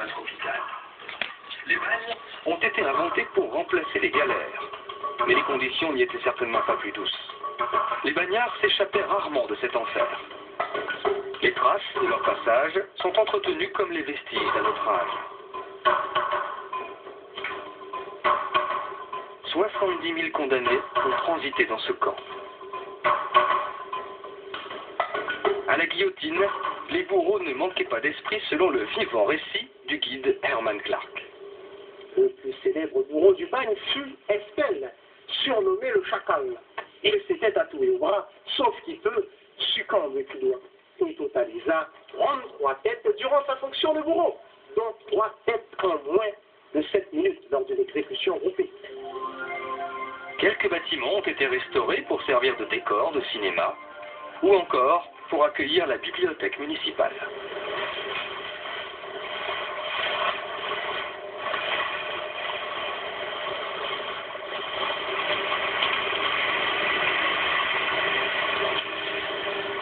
climat tropical. Les bagnes ont été inventés pour remplacer les galères, mais les conditions n'y étaient certainement pas plus douces. Les bagnards s'échappaient rarement de cet enfer. Les traces de leur passage sont entretenues comme les vestiges d'un naufrage. 70 000 condamnés ont transité dans ce camp. À la guillotine, les bourreaux ne manquaient pas d'esprit selon le vivant récit du guide Herman Clark. Le plus célèbre bourreau du bagne fut Estel, surnommé le chacal. Il s'était tatoué au bras, sauf qu'il peut, succombe plus loin. Il totalisa 33 têtes durant sa fonction de bourreau, dont 3 têtes en moins de 7 minutes lors d'une exécution groupée. Quelques bâtiments ont été restaurés pour servir de décor de cinéma, ou encore pour accueillir la bibliothèque municipale.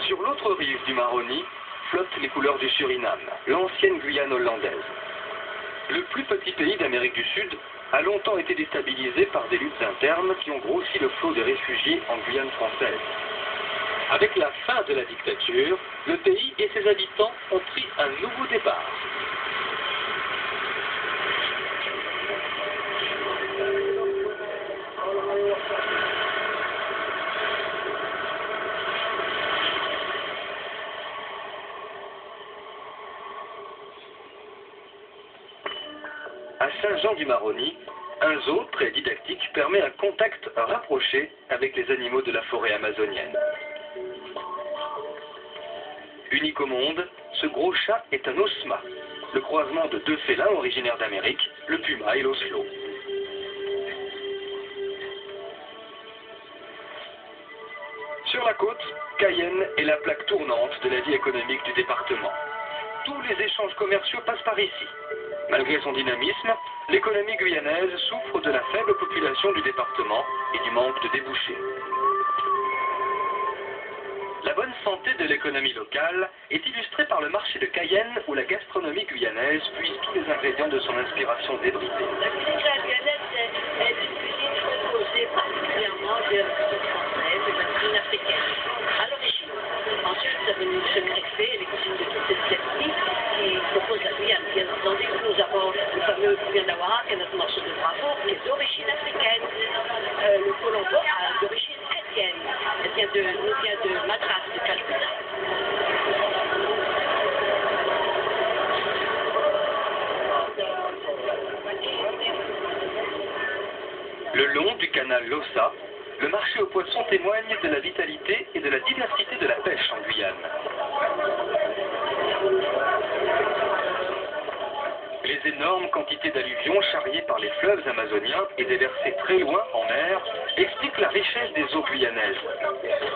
Sur l'autre rive du Maroni flottent les couleurs du Suriname, l'ancienne Guyane hollandaise. Le plus petit pays d'Amérique du Sud a longtemps été déstabilisé par des luttes internes qui ont grossi le flot des réfugiés en Guyane française. Avec la fin de la dictature, le pays et ses habitants ont pris un nouveau départ. À Saint-Jean-du-Maroni, un zoo très didactique permet un contact rapproché avec les animaux de la forêt amazonienne. Unique au monde, ce gros chat est un osma, le croisement de 2 félins originaires d'Amérique, le puma et l'oslo. Sur la côte, Cayenne est la plaque tournante de la vie économique du département. Tous les échanges commerciaux passent par ici. Malgré son dynamisme, l'économie guyanaise souffre de la faible population du département et du manque de débouchés. La bonne santé de l'économie locale est illustrée par le marché de Cayenne où la gastronomie guyanaise puise tous les ingrédients de son inspiration débridée. La cuisine guyanaise est une cuisine composée particulièrement de la cuisine française et de la cuisine africaine, à l'origine. Ensuite, ça va nous se greffer les cuisines de toute cette ethnie qui proposent la Guyane. Bien entendu, nous avons le fameux Guyanawa, qui est notre morceau de bravo, qui est d'origine africaine. Le colombo a d'origine indienne. Nous vient de Madras, de Calcutta. Le long du canal Lossa, le marché aux poissons témoigne de la vitalité et de la diversité de la pêche en Guyane. Les énormes quantités d'alluvions charriées par les fleuves amazoniens et déversées très loin en mer expliquent la richesse des eaux guyanaises.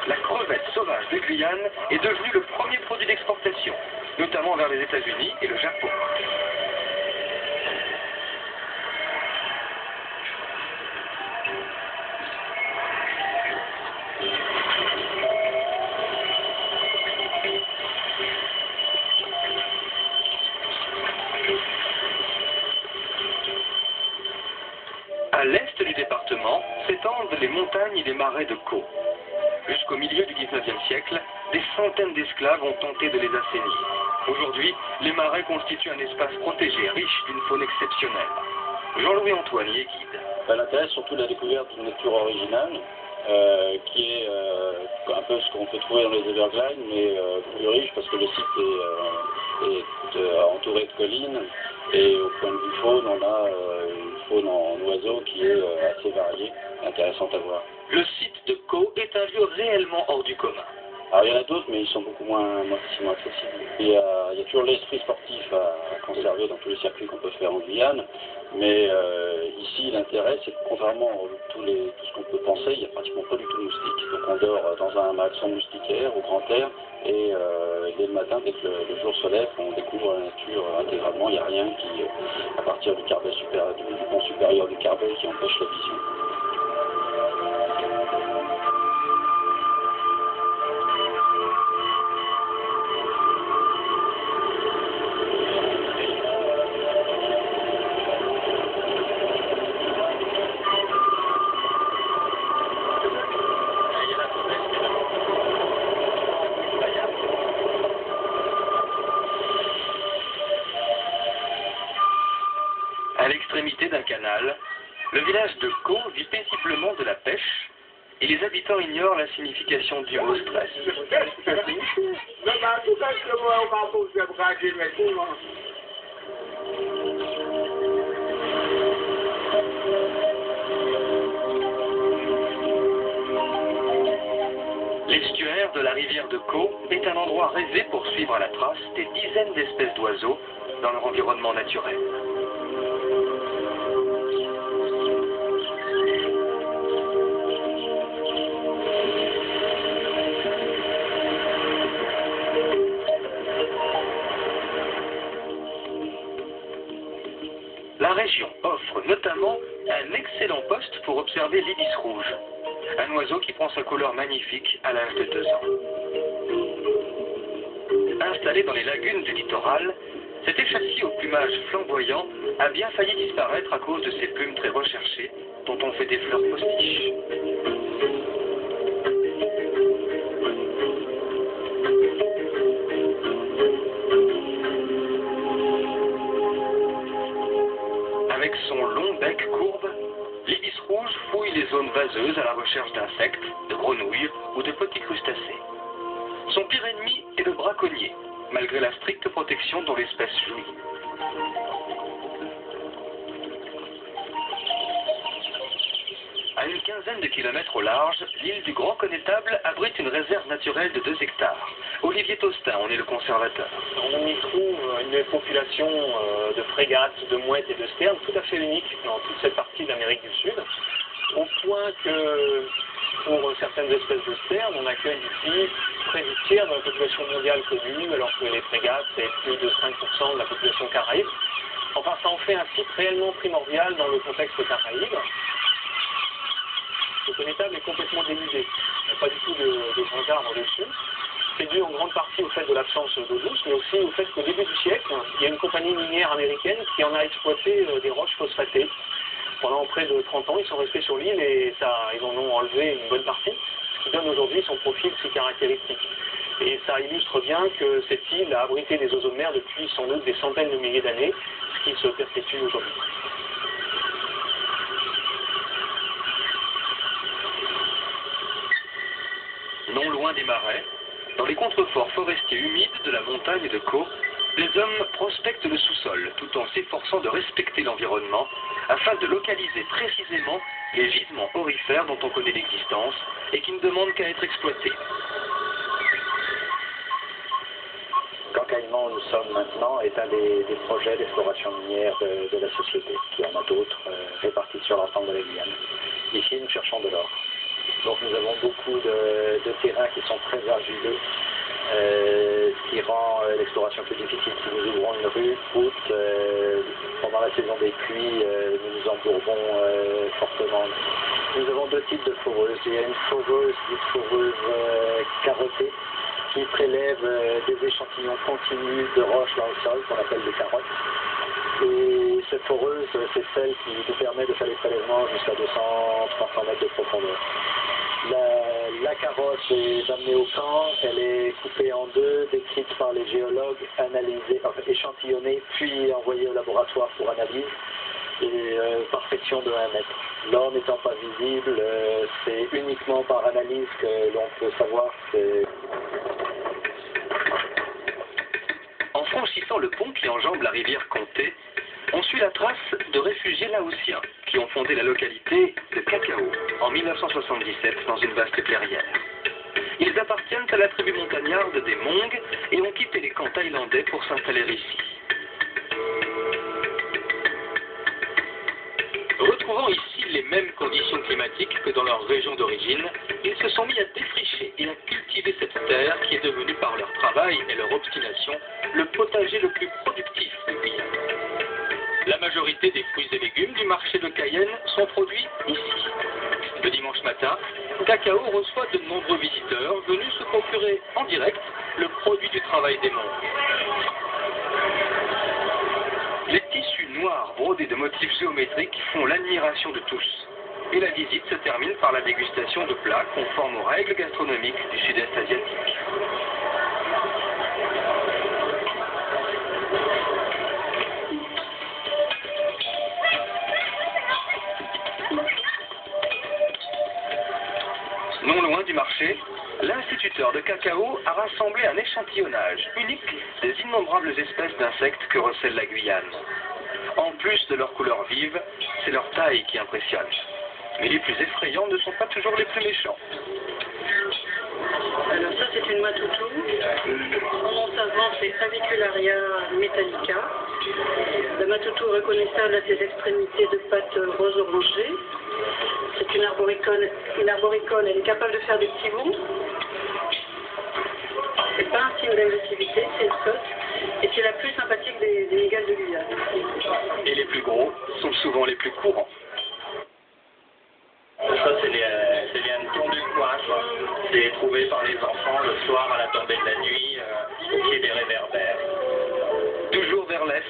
La crevette sauvage de Guyane est devenue le premier produit d'exportation, notamment vers les États-Unis et le Japon. À l'est du département s'étendent les montagnes et les marais de Caux. Jusqu'au milieu du XIXe siècle, des centaines d'esclaves ont tenté de les assainir. Aujourd'hui, les marais constituent un espace protégé, riche d'une faune exceptionnelle. Jean-Louis Antoine y est guide. L'intérêt, surtout la découverte d'une nature originale, qui est un peu ce qu'on peut trouver dans les Everglades, mais plus riche parce que le site est entouré de collines. Et au point de vue faune, on a une faune en oiseaux qui est assez variée, intéressante à voir. Le site de Caux est un lieu réellement hors du commun. Alors il y en a d'autres, mais ils sont beaucoup moins facilement accessibles. Il y a toujours l'esprit sportif à conserver dans tous les circuits qu'on peut faire en Guyane, mais ici l'intérêt c'est que contrairement à tout ce qu'on peut penser, il n'y a pratiquement pas du tout de moustiques. Donc on dort dans un maçon moustiquaire au grand air, et dès le matin, dès que le jour se lève, on découvre la nature intégralement. Il n'y a rien qui, à partir du pont supérieur du Carbet, qui empêche la vision. À l'extrémité d'un canal, le village de Caux vit paisiblement de la pêche et les habitants ignorent la signification du mot stress. L'estuaire de la rivière de Caux est un endroit rêvé pour suivre à la trace des dizaines d'espèces d'oiseaux dans leur environnement naturel. La région offre notamment un excellent poste pour observer l'ibis rouge, un oiseau qui prend sa couleur magnifique à l'âge de 2 ans. Installé dans les lagunes du littoral, cet échassis au plumage flamboyant a bien failli disparaître à cause de ses plumes très recherchées, dont on fait des fleurs postiches. Avec son long bec courbe, l'ibis rouge fouille les zones vaseuses à la recherche d'insectes, de grenouilles ou de petits crustacés. Son pire ennemi est le braconnier, malgré la stricte protection dont l'espèce jouit. À une quinzaine de kilomètres au large, l'île du Grand Connétable abrite une réserve naturelle de 2 hectares. Olivier Tostin en est le conservateur. On y trouve une population de frégates, de mouettes et de sternes tout à fait unique dans toute cette partie de l'Amérique du Sud, au point que pour certaines espèces de sternes, on accueille ici près du tiers de la population mondiale connue, alors que les frégates, c'est plus de 5% de la population caraïbe. Enfin, ça en fait un site réellement primordial dans le contexte caraïbe. Le Connétable est complètement dénudé. Il n'y a pas du tout de grands arbres dessus. C'est dû en grande partie au fait de l'absence d'eau douce, mais aussi au fait qu'au début du siècle, il y a une compagnie minière américaine qui en a exploité des roches phosphatées. Pendant près de 30 ans, ils sont restés sur l'île et ils en ont enlevé une bonne partie, ce qui donne aujourd'hui son profil si caractéristique. Et ça illustre bien que cette île a abrité des oiseaux de mer depuis sans doute des centaines de milliers d'années, ce qui se perpétue aujourd'hui. Non loin des marais, dans les contreforts forestiers humides de la montagne de Caux, les hommes prospectent le sous-sol tout en s'efforçant de respecter l'environnement afin de localiser précisément les gisements aurifères dont on connaît l'existence et qui ne demandent qu'à être exploités. Camp Caïman où nous sommes maintenant est un des projets d'exploration minière de la société, qui en a d'autres répartis sur l'ensemble de la Guyane. Ici, nous cherchons de l'or. Donc nous avons beaucoup de terrains qui sont très argileux, ce qui rend l'exploration plus difficile. Si nous ouvrons une route, pendant la saison des pluies, nous nous embourbons fortement. Nous avons 2 types de foreuses. Il y a une foreuse dite foreuse carottée, qui prélève des échantillons continus de roches dans le sol, qu'on appelle des carottes. Et cette foreuse, c'est celle qui nous permet de faire les prélèvements jusqu'à 200-300 mètres de profondeur. La carotte est amenée au camp, elle est coupée en 2, décrite par les géologues, analysée, enfin, échantillonnée, puis envoyée au laboratoire pour analyse, et perfection de 1 mètre. L'or n'étant pas visible, c'est uniquement par analyse que l'on peut savoir que... En franchissant le pont qui enjambe la rivière Comté, on suit la trace de réfugiés laotiens qui ont fondé la localité de Cacao en 1977 dans une vaste clairière. Ils appartiennent à la tribu montagnarde des Hmong et ont quitté les camps thaïlandais pour s'installer ici. Retrouvant ici les mêmes conditions climatiques que dans leur région d'origine, ils se sont mis à défricher et à cultiver cette terre qui est devenue par leur travail et leur obstination le potager le plus productif du pays. La majorité des fruits et légumes du marché de Cayenne sont produits ici. Le dimanche matin, Cacao reçoit de nombreux visiteurs venus se procurer en direct le produit du travail des Hmong. Les tissus noirs brodés de motifs géométriques font l'admiration de tous. Et la visite se termine par la dégustation de plats conformes aux règles gastronomiques du sud-est asiatique. marché, l'instituteur de cacao a rassemblé un échantillonnage unique des innombrables espèces d'insectes que recèle la Guyane. En plus de leur couleur vive, c'est leur taille qui impressionne. Mais les plus effrayants ne sont pas toujours les plus méchants. Alors ça c'est une matoutou. Son nom savant c'est Avicularia metallica. La matoutou reconnaissable à ses extrémités de pattes rose orangées. C'est une arboricole, elle est capable de faire des petits bonds. C'est pas un signe d'agressivité, c'est une cote. Et c'est la plus sympathique des mygales de Guyane. Et les plus gros sont souvent les plus courants. Ça, c'est les hannetons du coin, quoi. C'est trouvé par les enfants le soir à la tombée de la nuit, au pied des réverbères. Toujours vers l'est,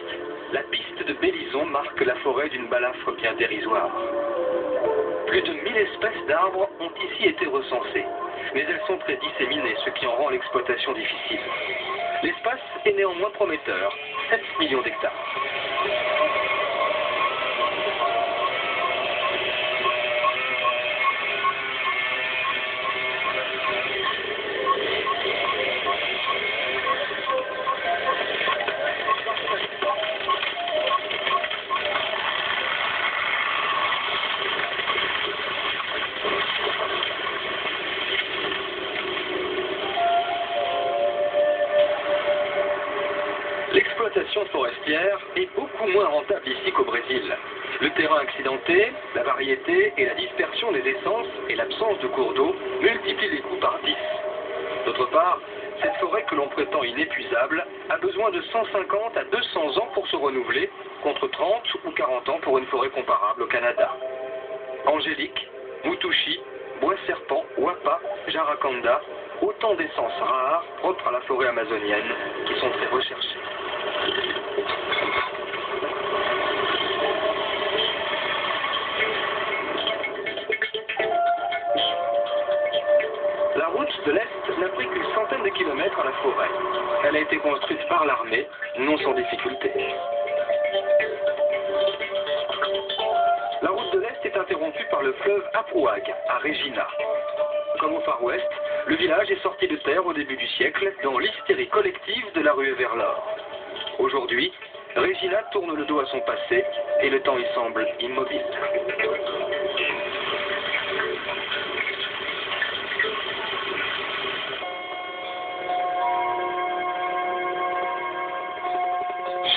la piste de Bélison marque la forêt d'une balafre bien dérisoire. Plus de 1000 espèces d'arbres ont ici été recensées, mais elles sont très disséminées, ce qui en rend l'exploitation difficile. L'espace est néanmoins prometteur, 7 millions d'hectares. L'exploitation forestière est beaucoup moins rentable ici qu'au Brésil. Le terrain accidenté, la variété et la dispersion des essences et l'absence de cours d'eau multiplient les coûts par 10. D'autre part, cette forêt que l'on prétend inépuisable a besoin de 150 à 200 ans pour se renouveler, contre 30 ou 40 ans pour une forêt comparable au Canada. Angélique, Mutushi, bois serpent, wapa, jaracanda, autant d'essences rares propres à la forêt amazonienne qui sont très recherchées. La route de l'Est n'a pris qu'une centaine de kilomètres à la forêt. Elle a été construite par l'armée, non sans difficulté. La route de l'Est est interrompue par le fleuve Aprouag, à Regina. Comme au Far West, le village est sorti de terre au début du siècle dans l'hystérie collective de la ruée vers l'or. Aujourd'hui, Regina tourne le dos à son passé et le temps y semble immobile.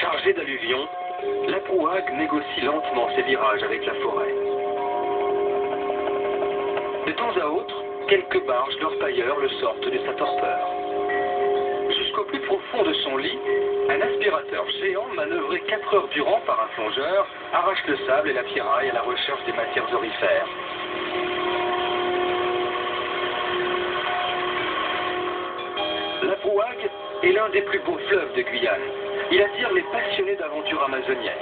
Chargée d'alluvions, l'Aprouag négocie lentement ses virages avec la forêt. De temps à autre, quelques barges d'orpailleurs le sortent de sa torpeur. Jusqu'au plus profond de son lit, un aspirateur géant manœuvré 4 heures durant par un plongeur arrache le sable et la pierraille à la recherche des matières aurifères. L'Aprouag est l'un des plus beaux fleuves de Guyane. Il attire les passionnés d'aventures amazoniennes.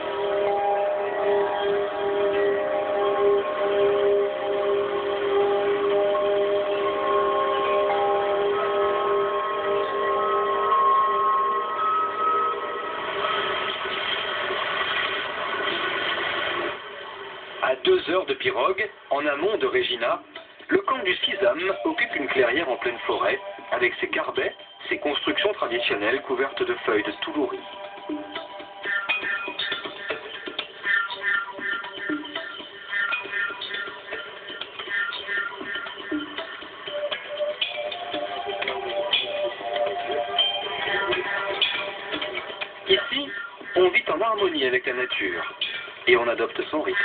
À 2 heures de pirogue, en amont de Regina, le camp du Sisam occupe une clairière en pleine forêt, avec ses carbets, ses constructions traditionnelles couvertes de feuilles de toulouris. Ici, on vit en harmonie avec la nature et on adopte son rythme.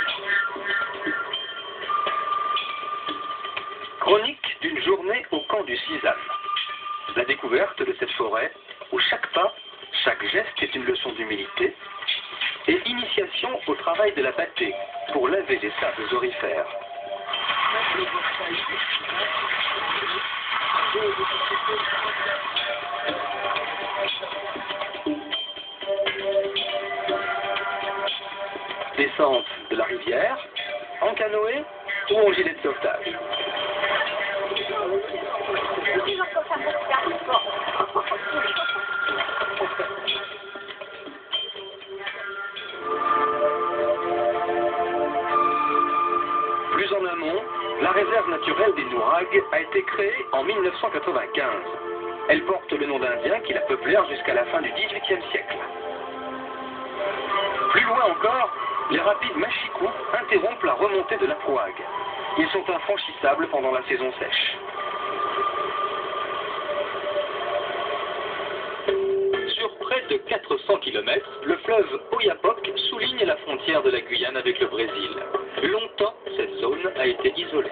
Chronique d'une journée au camp du Sisam. La découverte de cette forêt où chaque pas, chaque geste est une leçon d'humilité et initiation au travail de la pâtée pour laver les sables aurifères. Descente de la rivière, en canoë ou en gilet de sauvetage. Plus en amont, La réserve naturelle des Nouragues a été créée en 1995. Elle porte le nom d'Indiens qui la peuplèrent jusqu'à la fin du XVIIIe siècle. Plus loin encore, les rapides Machikou interrompent la remontée de la Fouague. Ils sont infranchissables pendant la saison sèche. Sur près de 400 km, le fleuve Oyapock souligne la frontière de la Guyane avec le Brésil. Longtemps, cette zone a été isolée.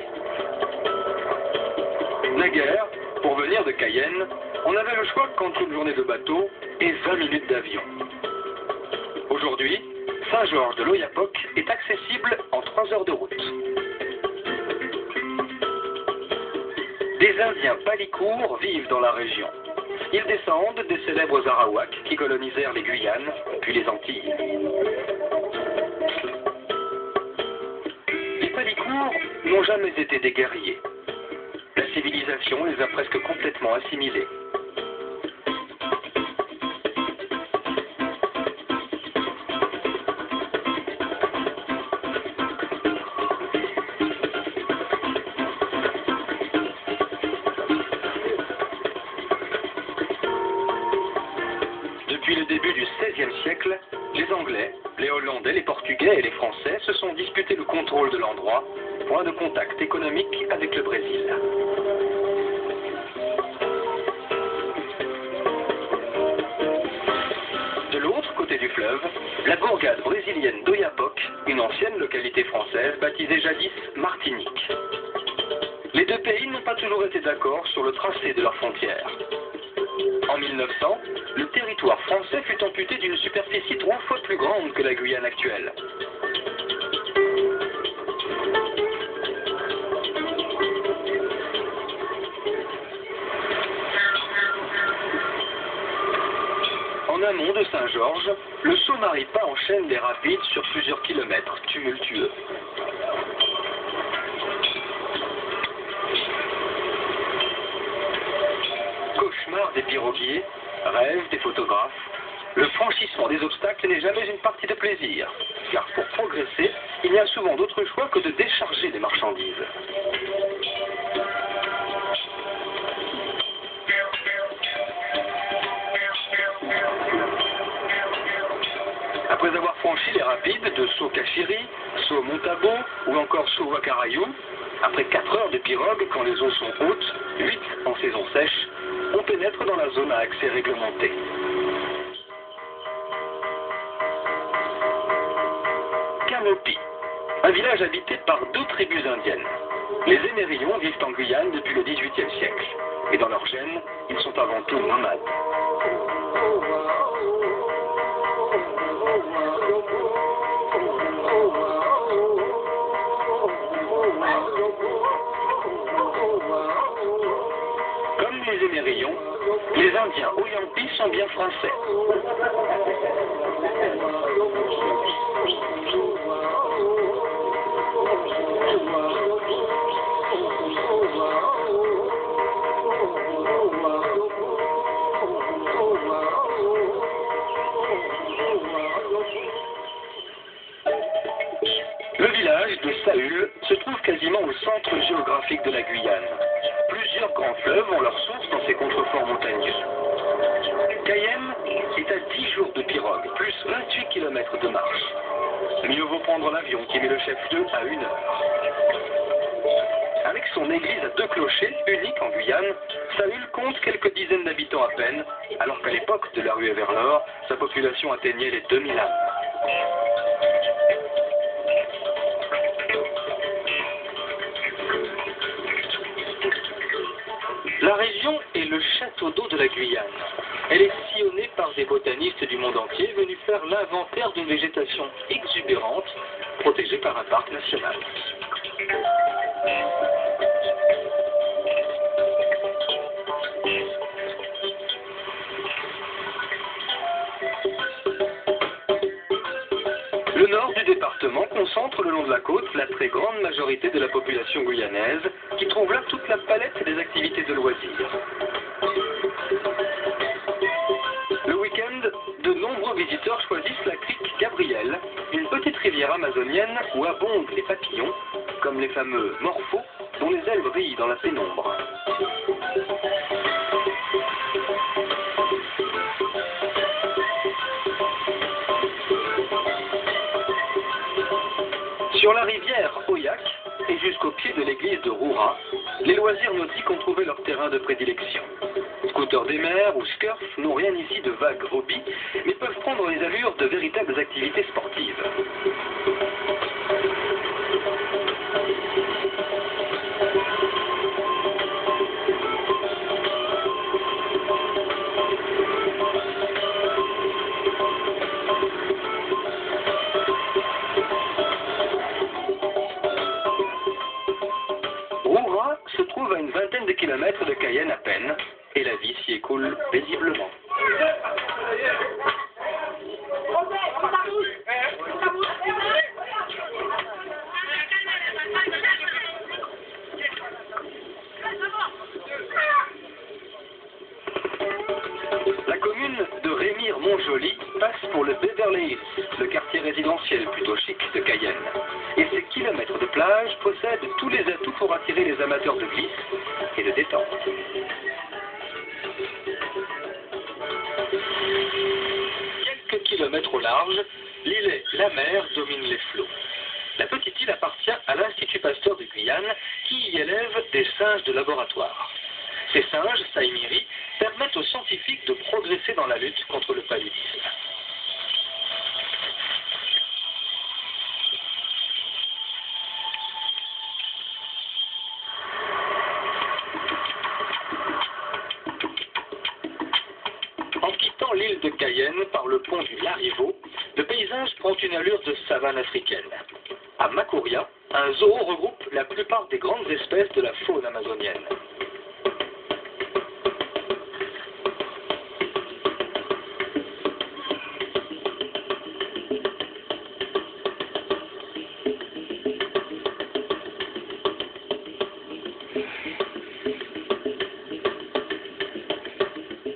Naguère, pour venir de Cayenne, on avait le choix qu'entre une journée de bateau et 20 minutes d'avion. Aujourd'hui, Saint-Georges de l'Oyapock est accessible en 3 heures de route. Des Indiens palicours vivent dans la région. Ils descendent des célèbres Arawaks qui colonisèrent les Guyanes, puis les Antilles. Les palicours n'ont jamais été des guerriers. La civilisation les a presque complètement assimilés. Depuis le début du XVIe siècle, les Anglais, les Hollandais, les Portugais et les Français se sont disputés le contrôle de l'endroit, point de contact économique avec le Brésil. De l'autre côté du fleuve, la bourgade brésilienne d'Oyapock, une ancienne localité française baptisée jadis Martinique. Les deux pays n'ont pas toujours été d'accord sur le tracé de leurs frontières. En 1900, le territoire français fut amputé d'une superficie 3 fois plus grande que la Guyane actuelle. En amont de Saint-Georges, le Sault-Maripa enchaîne des rapides sur plusieurs kilomètres tumultueux. Cauchemar des piroguiers, rêve des photographes, le franchissement des obstacles n'est jamais une partie de plaisir, car pour progresser, il n'y a souvent d'autre choix que de décharger des marchandises. Après avoir franchi les rapides de Saut-Cachiri, Saut-Montabo ou encore Saut-Wakarayou, après 4 heures de pirogue quand les eaux sont hautes, 8 en saison sèche, on pénètre dans la zone à accès réglementé. Canopy, un village habité par 2 tribus indiennes. Les Émérillons vivent en Guyane depuis le XVIIIe siècle, et dans leur gène, ils sont avant tout nomades. Comme les Émérillons, les Indiens Oyampi sont bien français. Le village de Saül se trouve quasiment au centre géographique de la Guyane. Plusieurs grands fleuves ont leur source dans ces contreforts montagneux. Cayenne est à 10 jours de pirogue, plus 28 km de marche. Mieux vaut prendre l'avion qui met le chef-lieu à 1 heure. Avec son église à 2 clochers, unique en Guyane, Saül compte quelques dizaines d'habitants à peine, alors qu'à l'époque de la ruée vers l'or, sa population atteignait les 2000 âmes. La région est le château d'eau de la Guyane. Elle est sillonnée par des botanistes du monde entier venus faire l'inventaire d'une végétation exubérante, protégée par un parc national. Le nord du département concentre le long de la côte la très grande majorité de la population guyanaise qui trouve là toute la palette des activités de loisirs. Le week-end, de nombreux visiteurs choisissent la crique Gabriel, une petite rivière amazonienne où abondent les papillons, comme les fameux morphos dont les ailes brillent dans la pénombre. Sur la rivière Oyak et jusqu'au pied de l'église de Roura, les loisirs nautiques ont trouvé leur terrain de prédilection. Scooters des mers ou surf n'ont rien ici de vague hobby, mais peuvent prendre les allures de véritables activités sportives. Roura se trouve à une vingtaine de kilomètres de Cayenne à peine, et la vie s'y écoule paisiblement. La commune de Rémire-Montjoly passe pour le Beverly Hills, le quartier résidentiel plutôt chic de Cayenne. Et ces kilomètres de plage possèdent tous les atouts pour attirer les amateurs de glisse et de détente. Quelques kilomètres au large, l'îlet La Mer domine les flots. La petite île appartient à l'Institut Pasteur de Guyane qui y élève des singes de laboratoire. Ces singes, saïmiri, permettent aux scientifiques de progresser dans la lutte contre le paludisme. En quittant l'île de Cayenne par le pont du Larivot, le paysage prend une allure de savane africaine. À Makuria, un zoo regroupe la plupart des grandes espèces de la faune amazonienne.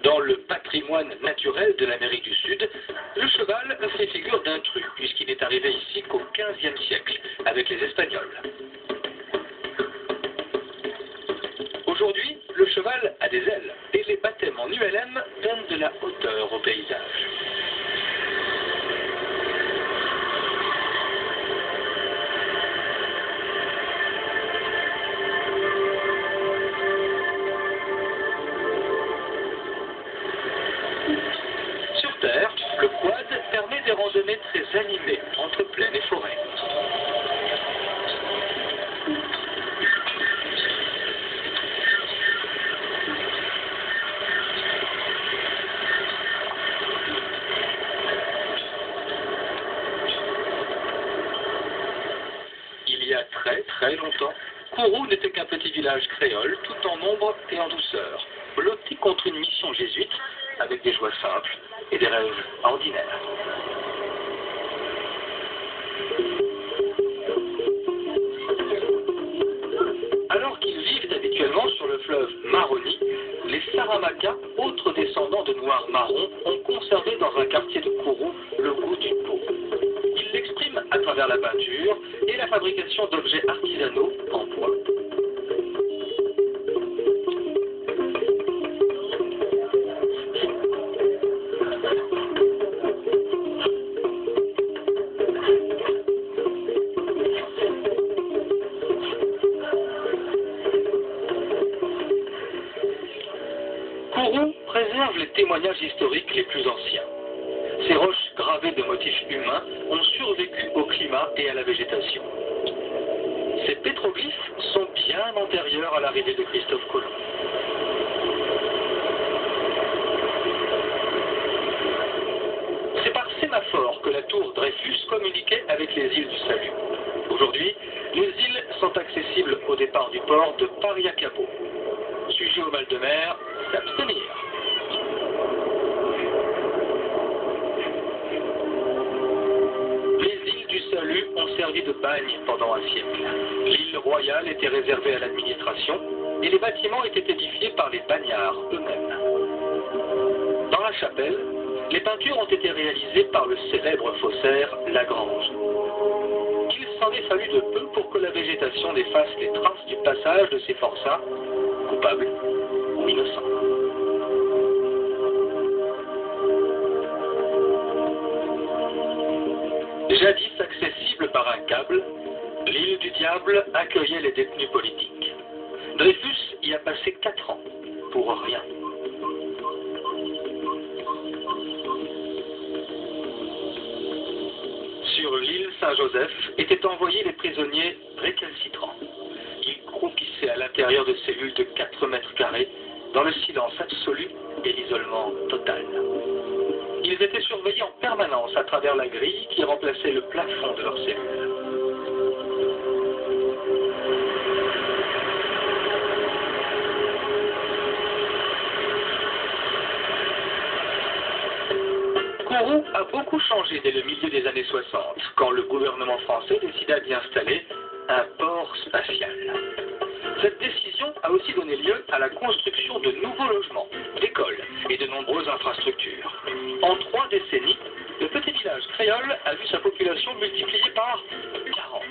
Dans le patrimoine naturel de l'Amérique du Sud, le cheval fait figure d'intrus, puisqu'il n'est arrivé ici qu'au XVe siècle, avec les Espagnols. Aujourd'hui, le cheval a des ailes, et les baptêmes en ULM donnent de la hauteur au paysage. Sur Terre, le quad permet des randonnées très animées entre plaine et forêt. Il y a très longtemps, Kourou n'était qu'un petit village créole, tout en ombre et en douceur, blotti contre une mission jésuite, avec des joies simples et des rêves ordinaires. Alors qu'ils vivent habituellement sur le fleuve Maroni, les Saramacas, autres descendants de Noirs marrons, ont conservé dans un quartier de Kourou le goût du pot. Ils l'expriment à travers la peinture et la fabrication d'objets artisanaux en bois. Kourou préserve les témoignages historiques les plus anciens. Ces roches gravées de motifs humains ont survécu au climat et à la végétation. Ces pétroglyphes sont bien antérieurs à l'arrivée de Christophe Colomb. C'est par sémaphore que la tour Dreyfus communiquait avec les îles du Salut. Aujourd'hui, les îles sont accessibles au départ du port de Pariacabo. Sujet au mal de mer, s'abstenir. Les îles du Salut ont servi de bagne pendant un siècle. L'île royale était réservée à l'administration et les bâtiments étaient édifiés par les bagnards eux-mêmes. Dans la chapelle, les peintures ont été réalisées par le célèbre faussaire Lagrange. Il s'en est fallu de peu pour que la végétation efface les traces du passage de ces forçats, coupables ou innocents. Jadis accessible par un câble, l'île du Diable accueillait les détenus politiques. Dreyfus y a passé 4 ans, pour rien. Sur l'île Saint-Joseph étaient envoyés les prisonniers récalcitrants. Ils croupissaient à l'intérieur de cellules de 4 mètres carrés, dans le silence absolu et l'isolement total. Ils étaient surveillés en permanence à travers la grille qui remplaçait le plafond de leur cellule. Kourou a beaucoup changé dès le milieu des années 60, quand le gouvernement français décida d'y installer un port spatial. Cette décision a aussi donné lieu à la construction de nouveaux logements, d'écoles et de nombreuses infrastructures. En 3 décennies, le petit village créole a vu sa population multipliée par 40.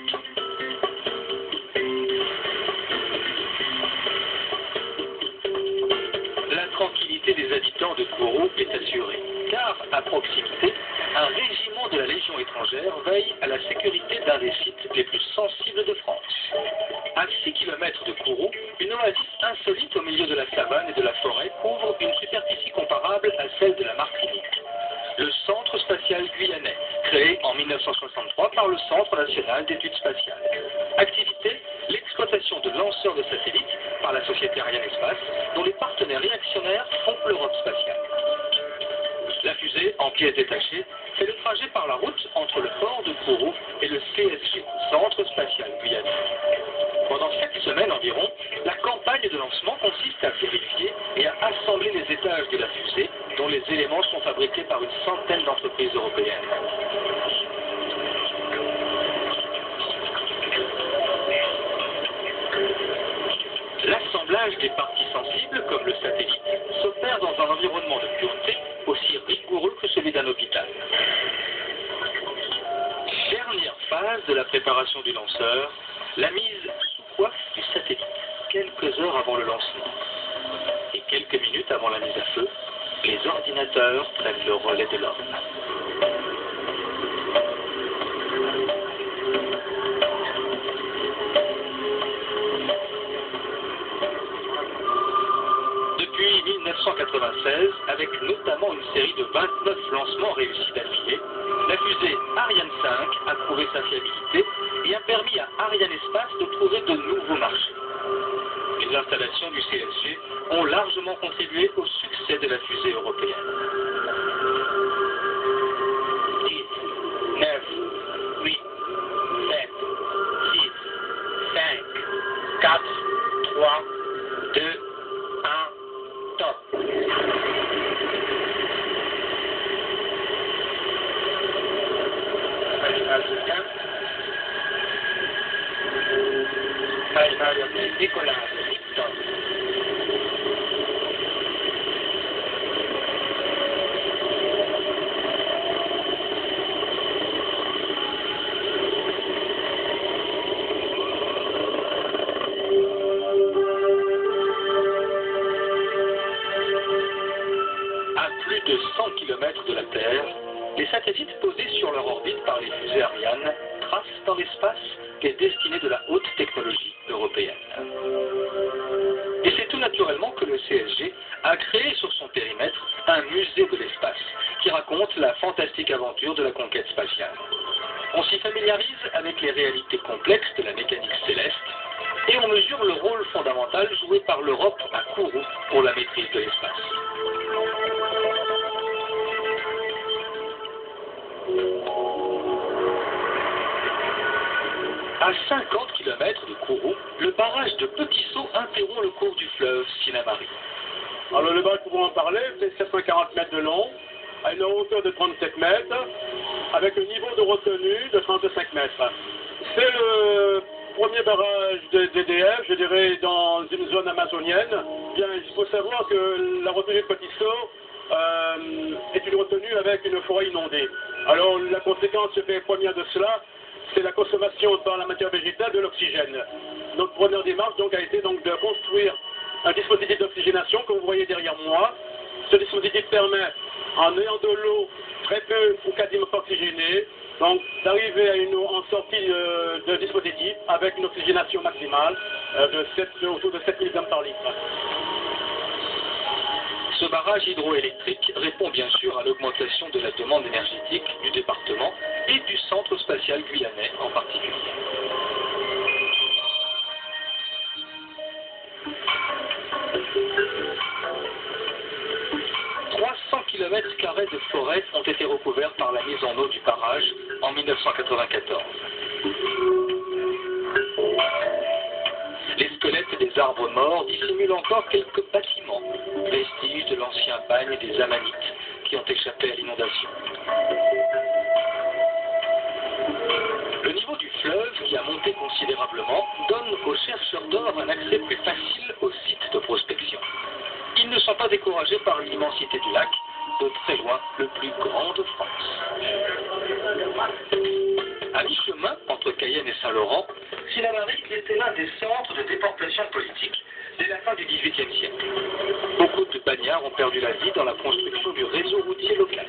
La tranquillité des habitants de Kourou est assurée, car à proximité, un régiment de la Légion étrangère veille à la sécurité d'un des sites les plus sensibles de France. À 6 km de Kourou, une oasis insolite au milieu de la savane et de la forêt couvre une superficie comparable à celle de la Martinique. Le Centre spatial guyanais, créé en 1963 par le Centre national d'études spatiales. Activité, l'exploitation de lanceurs de satellites par la société Ariane Espace, dont les partenaires et actionnaires font l'Europe spatiale. La fusée, en pièces détachées, fait le trajet par la route entre le port de Kourou et le CSG, Centre spatial guyanais. Pendant 7 semaines environ, la campagne de lancement consiste à vérifier et à assembler les étages de la fusée, dont les éléments sont fabriqués par une centaine d'entreprises européennes. L'assemblage des parties sensibles, comme le satellite, s'opère dans un environnement de pureté aussi rigoureux que celui d'un hôpital. Dernière phase de la préparation du lanceur, la mise sous coiffe du satellite, quelques heures avant le lancement. Et quelques minutes avant la mise à feu, les ordinateurs prennent le relais de l'homme. Depuis 1996, avec notamment une série de 29 lancements réussis d'affilée, la fusée Ariane 5 a prouvé sa fiabilité et a permis à Ariane Espace de trouver de nouveaux marchés. Les installations du CSG ont largement contribué au succès de la fusée européenne. 10, 9, 8, 7, 6, 5, 4, 3, 2, 1, top. Décollage, top. À plus de 100 km de la Terre, les satellites posés sur leur orbite par les fusées Ariane tracent dans l'espace les destinées de la haute technologie européenne. Et c'est tout naturellement que le CSG a créé sur son périmètre un musée de l'espace qui raconte la fantastique aventure de la conquête spatiale. On s'y familiarise avec les réalités complexes de la mécanique céleste et on mesure le rôle fondamental joué par l'Europe à Kourou pour la maîtrise de l'espace. À 50 km de Kourou, le barrage de Petit Saut interrompt le cours du fleuve Sinnamary. Alors le barrage, pouvons en parler, c'est 740 mètres de long, à une hauteur de 37 mètres, avec un niveau de retenue de 35 mètres. C'est le premier barrage d'EDF, je dirais, dans une zone amazonienne. Bien, il faut savoir que la retenue de Petit Saut est une retenue avec une forêt inondée. Alors la conséquence première de cela, c'est la consommation par la matière végétale de l'oxygène. Notre première démarche donc a été donc de construire un dispositif d'oxygénation que vous voyez derrière moi. Ce dispositif permet, en ayant de l'eau très peu ou quasiment pas oxygénée, donc d'arriver à une eau en sortie de dispositif avec une oxygénation maximale autour de 7 mg par litre. Ce barrage hydroélectrique répond bien sûr à l'augmentation de la demande énergétique du département et du centre spatial guyanais en particulier. km² de forêt ont été recouverts par la mise en eau du barrage en 1994. Les squelettes des arbres morts dissimulent encore quelques bâtiments, vestiges de l'ancien bagne des Amanites qui ont échappé à l'inondation. Le niveau du fleuve, qui a monté considérablement, donne aux chercheurs d'or un accès plus facile aux sites de prospection. Ils ne sont pas découragés par l'immensité du lac, de très loin le plus grand de France. À mi-chemin entre Cayenne et Saint-Laurent, Sinnamary était l'un des centres de déportation politique dès la fin du XVIIIe siècle. Beaucoup de bagnards ont perdu la vie dans la construction du réseau routier local.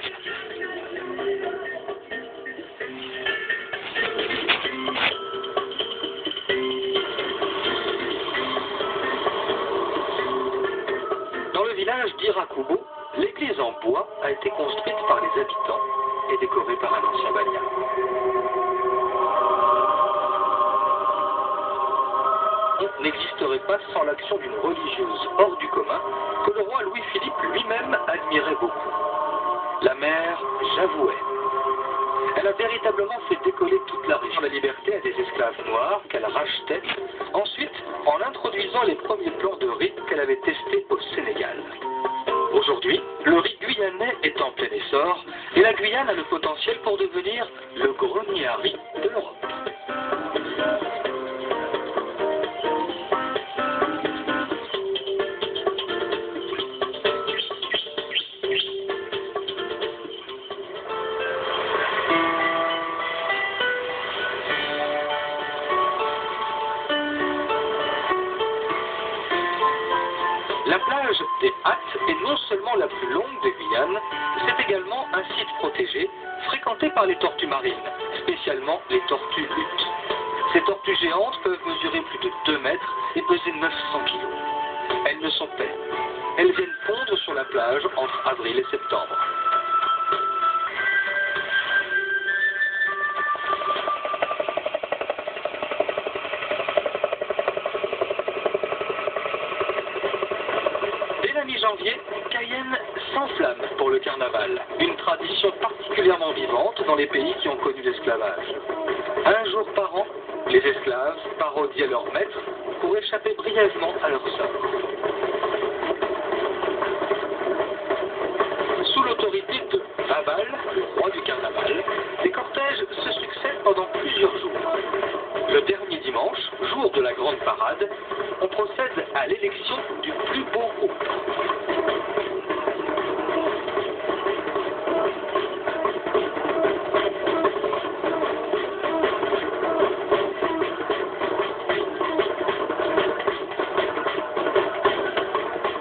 Dans le village d'Irakubo, l'église en bois a été construite par les habitants et décorée par un ancien bagnard. On n'existerait pas sans l'action d'une religieuse hors du commun que le roi Louis-Philippe lui-même admirait beaucoup. La mère Javouet. Elle a véritablement fait décoller toute la région. La liberté à des esclaves noirs qu'elle rachetait, ensuite en introduisant les premiers plans de riz qu'elle avait testés au Sénégal. Aujourd'hui, le riz guyanais est en plein essor et la Guyane a le potentiel pour devenir le grenier à riz de l'Europe. La plage des Hattes est non seulement la plus longue de Guyane, c'est également un site protégé, fréquenté par les tortues marines, spécialement les tortues luttes. Ces tortues géantes peuvent mesurer plus de 2 mètres et peser 900 kg. Elles ne sont pas. Elles viennent pondre sur la plage entre avril et septembre. Mi-janvier, Cayenne s'enflamme pour le carnaval, une tradition particulièrement vivante dans les pays qui ont connu l'esclavage. Un jour par an, les esclaves parodient leurs maîtres pour échapper brièvement à leur sort. Sous l'autorité de Babal, le roi du carnaval, les cortèges se succèdent pendant plusieurs jours. Le dernier dimanche, jour de la grande parade, on procède à l'élection du plus beau groupe.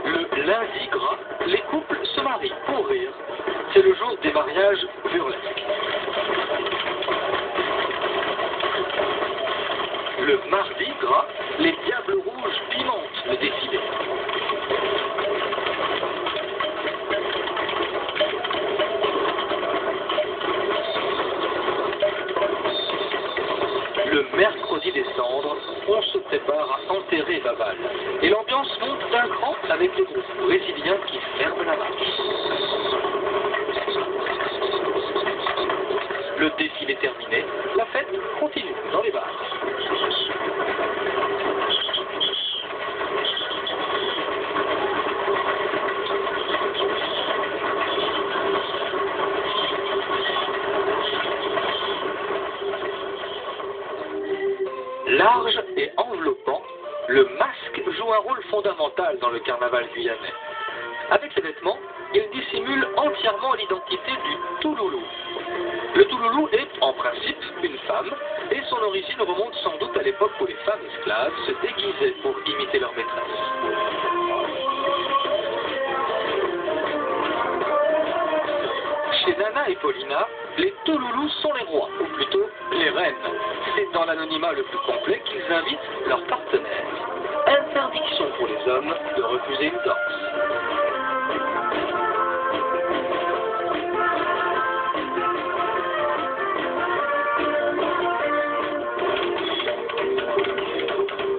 Le lundi gras, les couples se marient pour rire. C'est le jour des mariages burlesques. Le mardi gras, les diables rouges pimentent le défilé. Le mercredi des cendres, on se prépare à enterrer Babal. Et l'ambiance monte d'un cran avec les groupes brésiliens qui ferment la marche. Le défilé terminé, la fête continue dans les bars. Large et enveloppant, le masque joue un rôle fondamental dans le carnaval guyanais. Avec ses vêtements, il dissimule entièrement l'identité du Touloulou. Le Touloulou est, en principe, une femme, et origine remonte sans doute à l'époque où les femmes esclaves se déguisaient pour imiter leur maîtresse. Chez Nana et Paulina, les Touloulous sont les rois, ou plutôt les reines. C'est dans l'anonymat le plus complet qu'ils invitent leurs partenaires. Interdiction pour les hommes de refuser une danse.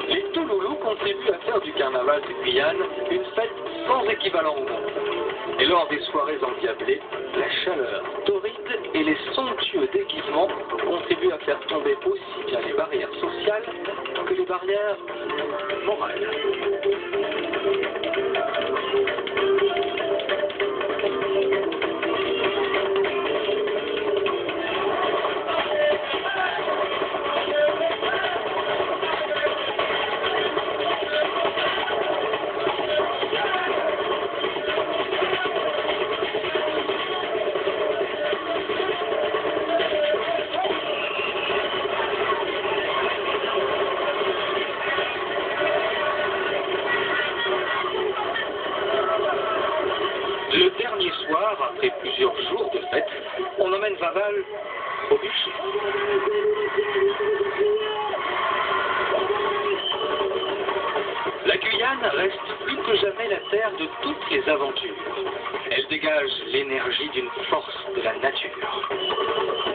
Les Touloulous contribuent à faire du carnaval de Guyane une fête sans équivalent au monde. Et lors des soirées endiablées, la chaleur torride et les somptueux déguisements contribuent à faire tomber aussi bien les barrières sociales que les barrières morales. Le dernier soir, après plusieurs jours de fête, on emmène Vaval au bûcher. La Guyane reste plus que jamais la terre de toutes les aventures. Elle dégage l'énergie d'une force de la nature.